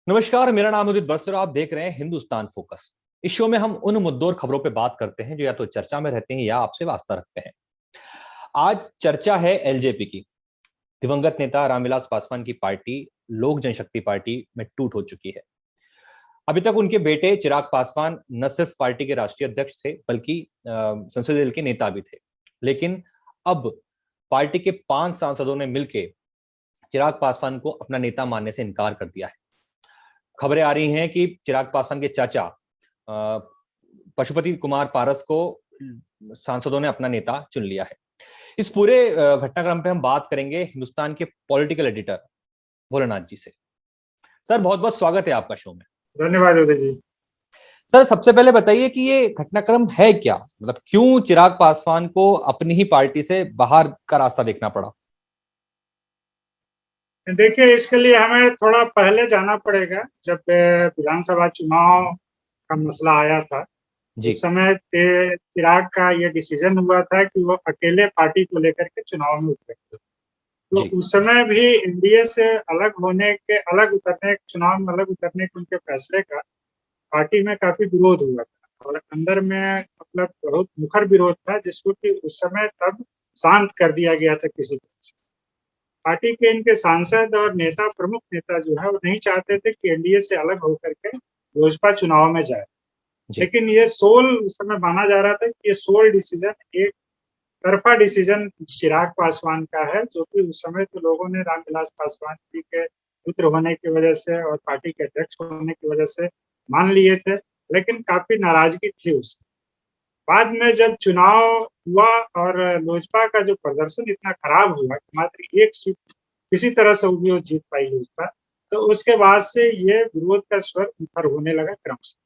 नमस्कार, मेरा नाम उदित बस्तर। आप देख रहे हैं हिंदुस्तान फोकस। इस शो में हम उन मुद्दों और खबरों पर बात करते हैं जो या तो चर्चा में रहते हैं या आपसे वास्ता रखते हैं। आज चर्चा है एलजेपी की। दिवंगत नेता रामविलास पासवान की पार्टी लोक जनशक्ति पार्टी में टूट हो चुकी है। अभी तक उनके बेटे चिराग पासवान न सिर्फ पार्टी के राष्ट्रीय अध्यक्ष थे बल्कि संसदीय दल के नेता भी थे। लेकिन अब पार्टी के 5 सांसदों ने मिलकर चिराग पासवान को अपना नेता मानने से इनकार कर दिया है। खबरें आ रही हैं कि चिराग पासवान के चाचा पशुपति कुमार पारस को सांसदों ने अपना नेता चुन लिया है। इस पूरे घटनाक्रम पे हम बात करेंगे हिंदुस्तान के पॉलिटिकल एडिटर भोलेनाथ जी से। सर, बहुत बहुत स्वागत है आपका शो में। धन्यवाद उदय जी। सर, सबसे पहले बताइए कि ये घटनाक्रम है क्या, मतलब क्यों चिराग पासवान को अपनी ही पार्टी से बाहर का रास्ता देखना पड़ा? देखिए, इसके लिए हमें थोड़ा पहले जाना पड़ेगा। जब विधानसभा चुनाव का मसला आया था, उस समय चिराग का ये डिसीजन हुआ था कि वो अकेले पार्टी को लेकर के चुनाव में उतरेंगे। तो उस समय भी एनडीए से चुनाव में अलग उतरने के उनके फैसले का पार्टी में काफी विरोध हुआ था और अंदर में मतलब बहुत मुखर विरोध था, जिसको कि उस समय तब शांत कर दिया गया था किसी तरह से। पार्टी के इनके सांसद और प्रमुख नेता जो है वो नहीं चाहते थे कि एनडीए से अलग होकर के लोजपा चुनाव में जाए। लेकिन ये उस समय माना जा रहा था कि ये सोल डिसीजन, एक तरफा डिसीजन चिराग पासवान का है, जो कि उस समय तो लोगों ने रामविलास पासवान जी के पुत्र होने की वजह से और पार्टी के अध्यक्ष होने की वजह से मान लिए थे, लेकिन काफी नाराजगी थी उससे। बाद में जब चुनाव हुआ और लोजपा का जो प्रदर्शन इतना खराब हुआ कि मात्र एक सीट किसी तरह से वो जीत पाई लोजपा, तो उसके बाद से ये विरोध का स्वर ऊपर होने लगा क्रमशः।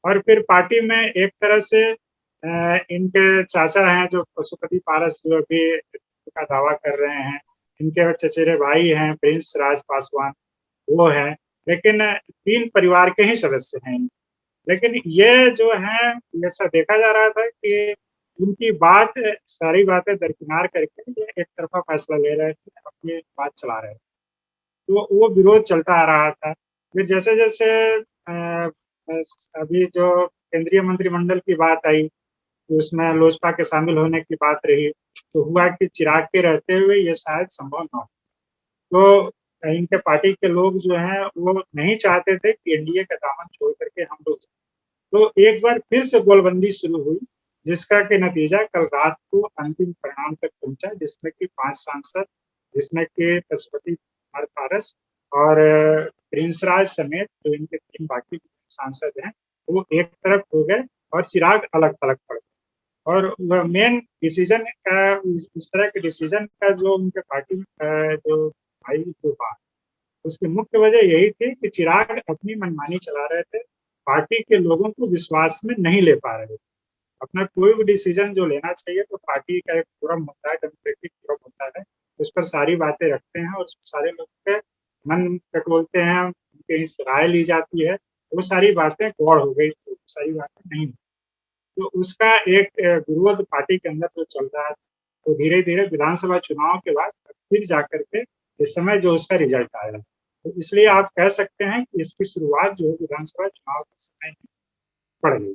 और फिर पार्टी में एक तरह से इनके चाचा हैं जो पशुपति पारस, जो अभी का दावा कर रहे हैं, इनके चचेरे भाई हैं प्रिंस राज पासवान, वो हैं, लेकिन 3 परिवार के ही सदस्य हैं। लेकिन ये जो है, ऐसा देखा जा रहा था कि उनकी सारी बातें दरकिनार करके ये एक तरफा फैसला ले रहे थे, अपनी बात चला रहे थे। तो वो विरोध चलता आ रहा था। फिर जैसे जैसे अभी जो केंद्रीय मंत्रिमंडल की बात आई, तो उसमें लोजपा के शामिल होने की बात रही, तो हुआ कि चिराग के रहते हुए ये शायद संभव न हो। तो इनके पार्टी के लोग जो हैं वो नहीं चाहते थे कि एनडीए का दामन छोड़ करके हम लोग, तो एक बार फिर से गोलबंदी शुरू हुई, जिसका के नतीजा कल रात को अंतिम परिणाम तक पहुंचा, जिसमें कि 5 सांसद, जिसमें कि पशुपति कुमार पारस और प्रिंस राज समेत जो इनके 3 बाकी सांसद हैं, वो एक तरफ हो गए और चिराग अलग थलग पड़ गए। और मेन डिसीजन का, इस तरह के डिसीजन का जो उनके पार्टी जो भाई जो बात, उसकी मुख्य वजह यही थी कि चिराग अपनी मनमानी चला रहे थे, पार्टी के लोगों को विश्वास में नहीं ले पा रहे थे। अपना कोई भी डिसीजन जो लेना चाहिए तो पार्टी का एक फोरम होता है, डेमोक्रेटिक फोरम होता है, उस पर सारी बातें रखते हैं और सारे लोग के मन टटोलते हैं, उनकी राय ली जाती है। वो सारी बातें गौड़ हो गई, तो सारी बातें नहीं, तो उसका एक विरोध पार्टी के अंदर जो चल रहा है, तो धीरे धीरे विधानसभा चुनाव के बाद फिर जाकर के इस समय जो उसका रिजल्ट आया, तो इसलिए आप कह सकते हैं कि इसकी शुरुआत जो है विधानसभा चुनाव के समय पड़ गई।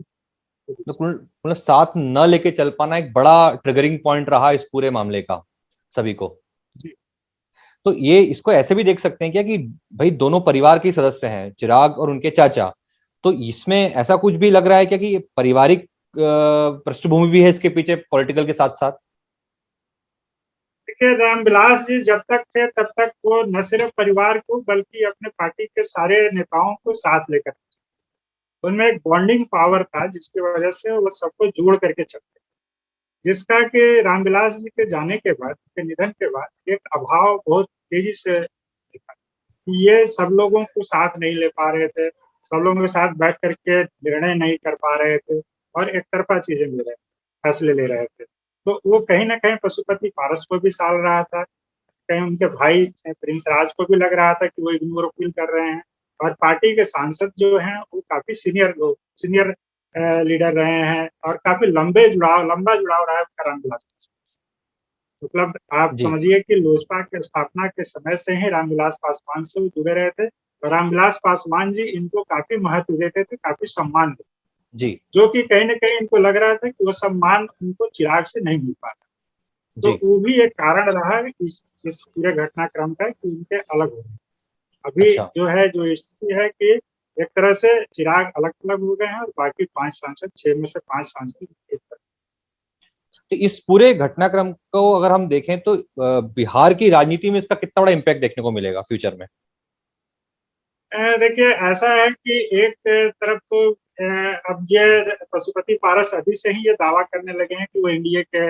मतलब साथ न लेके चल पाना एक बड़ा ट्रिगरिंग पॉइंट रहा इस पूरे मामले का सभी को। तो ये इसको ऐसे भी देख सकते हैं क्या कि भाई दोनों परिवार के सदस्य हैं, चिराग और उनके चाचा, तो इसमें ऐसा कुछ भी लग रहा है क्या कि पारिवारिक पृष्ठभूमि भी है इसके पीछे पॉलिटिकल के साथ साथ? देखिए, रामविलास जी जब तक थे तब तक वो न सिर्फ परिवार को बल्कि अपने पार्टी के सारे नेताओं को साथ लेकर, उनमें एक बॉन्डिंग पावर था, जिसकी वजह से वो सबको जोड़ करके चलते, जिसका कि रामविलास जी के जाने के बाद, उनके निधन के बाद एक अभाव बहुत तेजी से दिखा। ये सब लोगों को साथ नहीं ले पा रहे थे, सब लोगों के साथ बैठ करके निर्णय नहीं कर पा रहे थे और एक तरफा चीजें फैसले ले रहे थे। तो वो कहीं ना कहीं पशुपति पारस को भी साल रहा था, कहीं उनके भाई प्रिंस राज को भी लग रहा था कि वो इग्नोर फील कर रहे हैं। और पार्टी के सांसद जो हैं वो काफी सीनियर लीडर रहे हैं और काफी लंबा जुड़ाव रहा है उनका रामविलास पासवान। मतलब आप समझिए कि लोजपा के स्थापना के समय से ही रामविलास पासवान से जुड़े रहे थे और रामविलास पासवान जी इनको काफी महत्व देते थे, काफी सम्मान देते, जी जो कि कहीं न कहीं इनको लग रहा था कि वो सम्मान उनको चिराग से नहीं मिल पा रहा। तो जी। वो भी एक कारण रहा है इस पूरे घटनाक्रम का कि उनके अलग होने। अभी अच्छा, जो है, जो स्थिति है कि एक तरह से चिराग अलग-अलग हो गए हैं और बाकी 5 सांसद, 6 में से 5 सांसद एक तरफ। तो इस पूरे घटनाक्रम को अगर हम देखें तो बिहार की राजनीति में इसका कितना बड़ा इम्पैक्ट देखने को मिलेगा फ्यूचर में? देखिए ऐसा है कि एक तरफ तो अब ये पशुपति पारस अभी से ही ये दावा करने लगे हैं कि वो एनडीए के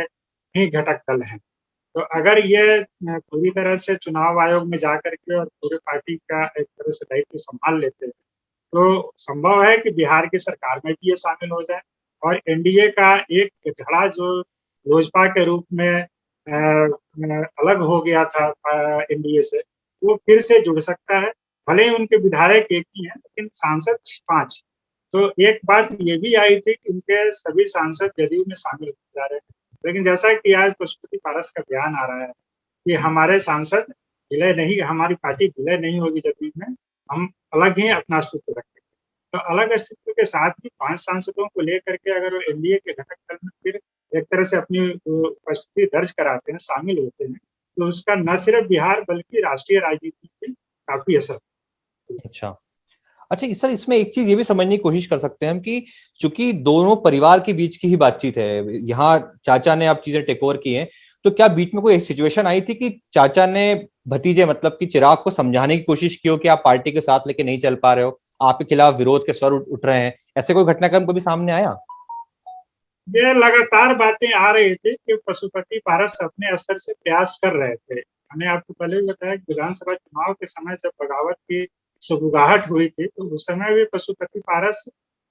ही घटक दल हैं। तो अगर ये पूरी तरह से चुनाव आयोग में जाकर के और पूरे पार्टी का एक तरह से दायित्व संभाल लेते हैं, तो संभव है कि बिहार की सरकार में भी ये शामिल हो जाए और एनडीए का एक धड़ा जो लोजपा के रूप में अलग हो गया था एनडीए से, वो फिर से जुड़ सकता है। भले ही उनके विधायक एक ही हैं, लेकिन सांसद 5। तो एक बात ये भी आई थी कि उनके सभी सांसद जदयू में शामिल हो जा रहे हैं। लेकिन जैसा कि आज पशुपति पारस का बयान आ रहा है कि हमारे सांसद विलय नहीं, हमारी पार्टी विलय नहीं होगी जदयू में, हम अलग ही अपना अस्तित्व रखेंगे। तो अलग अस्तित्व के साथ ही 5 सांसदों को लेकर के अगर वो एनडीए के घटक दल में फिर एक तरह से अपनी उपस्थिति दर्ज कराते हैं, शामिल होते हैं, तो उसका न सिर्फ बिहार बल्कि राष्ट्रीय राजनीति पे काफ़ी असर। अच्छा। अच्छा सर, इसमें एक चीज ये भी समझने की कोशिश कर सकते हैं हम कि चूंकि दोनों परिवार के बीच की ही बातचीत है, यहाँ चाचा ने अब चीजें टेक ओवर की हैं, तो क्या बीच में कोई सिचुएशन आई थी कि चाचा ने भतीजे मतलब कि चिराग को समझाने की कोशिश की हो कि आप पार्टी के साथ लेके नहीं चल पा रहे हो, आपके खिलाफ विरोध के स्वर उठ रहे हैं, ऐसे कोई घटनाक्रम कभी सामने आया? ये लगातार बातें आ रही थी कि पशुपति पारस अपने स्तर से प्रयास कर रहे थे। मैंने आपको पहले भी बताया कि विधानसभा चुनाव के समय जब बगावत की सुगबुगाहट हुई थी, तो उस समय भी पशुपति पारस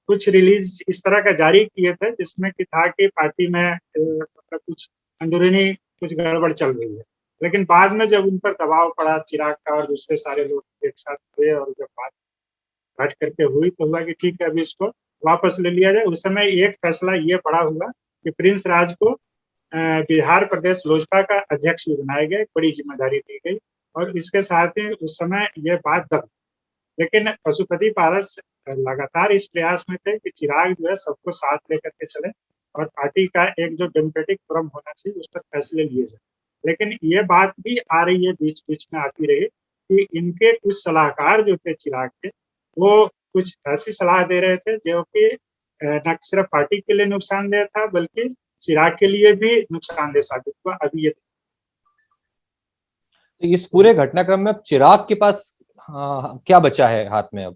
कुछ रिलीज इस तरह का जारी किए थे जिसमें कि था कि पार्टी में मतलब कुछ अंदरूनी कुछ गड़बड़ चल रही है। लेकिन बाद में जब उन पर दबाव पड़ा चिराग का और दूसरे सारे लोग एक साथ हुए और जब बात बैठ करके हुई तो हुआ कि ठीक है अभी इसको वापस ले लिया जाए। उस समय एक फैसला ये बड़ा हुआ कि प्रिंस राज को बिहार प्रदेश लोजपा का अध्यक्ष भी बनाया गया, एक बड़ी जिम्मेदारी दी गई और इसके साथ ही उस समय ये बात दब। लेकिन पशुपति पारस लगातार इस प्रयास में थे कि चिराग जो है सबको साथ लेकर के चले और पार्टी का एक जो डेमोक्रेटिक फोरम होना चाहिए उस पर फैसले लिए जाए। लेकिन ये बात भी आ रही है, बीच बीच में आती रही कि इनके कुछ सलाहकार जो थे चिराग के, वो कुछ ऐसी सलाह दे रहे थे जो कि न सिर्फ पार्टी के लिए नुकसानदेह था बल्कि चिराग के लिए भी नुकसानदेह साबित हुआ। अभी ये तो इस पूरे घटनाक्रम में अब चिराग के पास क्या बचा है हाथ में अब?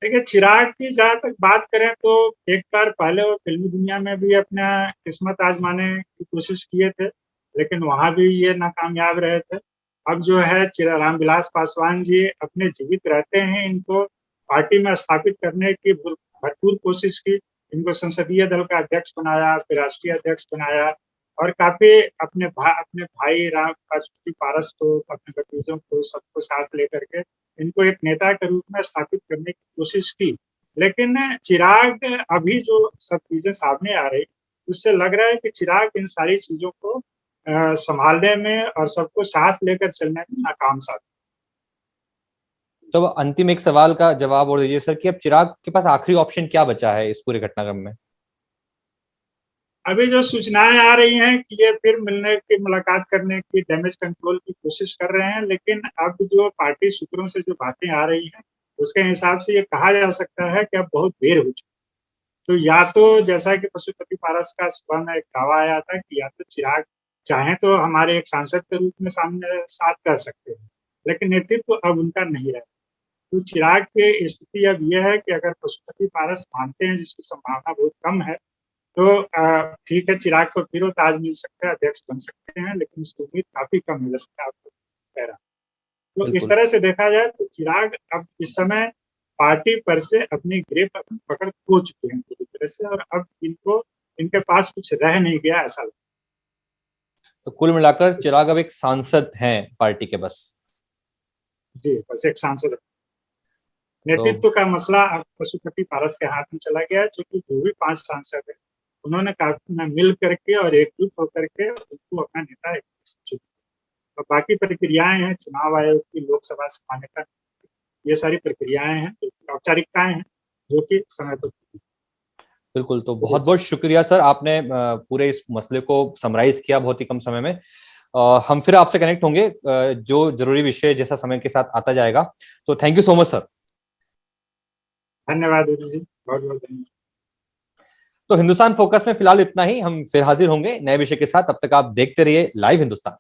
देखिए चिराग की जहाँ तक बात करें तो एक बार पहले वो फ़िल्मी दुनिया में भी अपना किस्मत आज़माने की कोशिश किए थे, लेकिन वहाँ भी ये नाकामयाब रहे थे। अब जो है रामविलास पासवान जी अपने जीवित रहते हैं इनको पार्टी में स्थापित करने की भरपूर कोशिश की। इनको संसदीय दल का अध्यक्ष बनाया, फिर राष्ट्रीय अध्यक्ष बनाया और काफ़ी अपने भाई राम पशुपति पारस को, अपने भतीजों को सबको साथ लेकर के इनको एक नेता के रूप में स्थापित करने की कोशिश की। लेकिन चिराग अभी जो सब चीज़ें सामने आ रही, उससे लग रहा है कि चिराग इन सारी चीज़ों को सँभालने में और सबको साथ लेकर चलने में नाकाम साबित। तो अंतिम एक सवाल का जवाब और दीजिए सर कि अब चिराग के पास आखिरी ऑप्शन क्या बचा है इस पूरे घटनाक्रम में? अभी जो सूचनाएँ आ रही हैं कि ये फिर मिलने की मुलाकात करने की डैमेज कंट्रोल की कोशिश कर रहे हैं, लेकिन अब जो पार्टी सूत्रों से जो बातें आ रही हैं, उसके हिसाब से ये कहा जा सकता है कि अब बहुत देर हो चुकी है। तो या तो जैसा कि पशुपति पारस का सुबह में एक दावा आया था कि या तो चिराग चाहें तो हमारे एक सांसद के रूप में सामने साथ कर सकते हैं, लेकिन नेतृत्व अब उनका नहीं रहा। तो चिराग की स्थिति अब ये है कि अगर पशुपति पारस मानते हैं, जिसकी संभावना बहुत कम है, तो ठीक है चिराग को फिर वो ताज मिल सकता है, अध्यक्ष बन सकते हैं, लेकिन उसकी उम्मीद काफ़ी कम है जैसे मैं आपको कह रहा हूँ। तो इस बिल्कुल। तरह से देखा जाए तो चिराग अब इस समय पार्टी पर से अपनी ग्रिप अपनी पकड़ खो चुके हैं पूरी तरह से और अब इनके पास कुछ रह नहीं गया ऐसा लगता तो कुल मिलाकर चिराग अब एक सांसद हैं पार्टी के बस। है। जी, बस एक सांसद। तो नेतृत्व का मसला अब पशुपति पारस के हाथ में चला गया है, क्योंकि जो भी 5 सांसद हैं, उन्होंने काफ़ी मिल करके और एकजुट होकर के उनको अपना नेता चुना। और बाकी प्रक्रियाएं हैं चुनाव आयोग की, लोकसभा से मान्यता, ये सारी प्रक्रियाएं हैं, औपचारिकताएं हैं जो कि समय पर। बिल्कुल, तो बहुत बहुत शुक्रिया सर, आपने पूरे इस मसले को समराइज किया बहुत ही कम समय में। हम फिर आपसे कनेक्ट होंगे जो जरूरी विषय जैसा समय के साथ आता जाएगा। तो thank you so much sir. धन्यवाद जी, बहुत बहुत धन्यवाद। तो हिंदुस्तान फोकस में फिलहाल इतना ही, हम फिर हाजिर होंगे नए विषय के साथ। तब तक आप देखते रहिए लाइव हिंदुस्तान।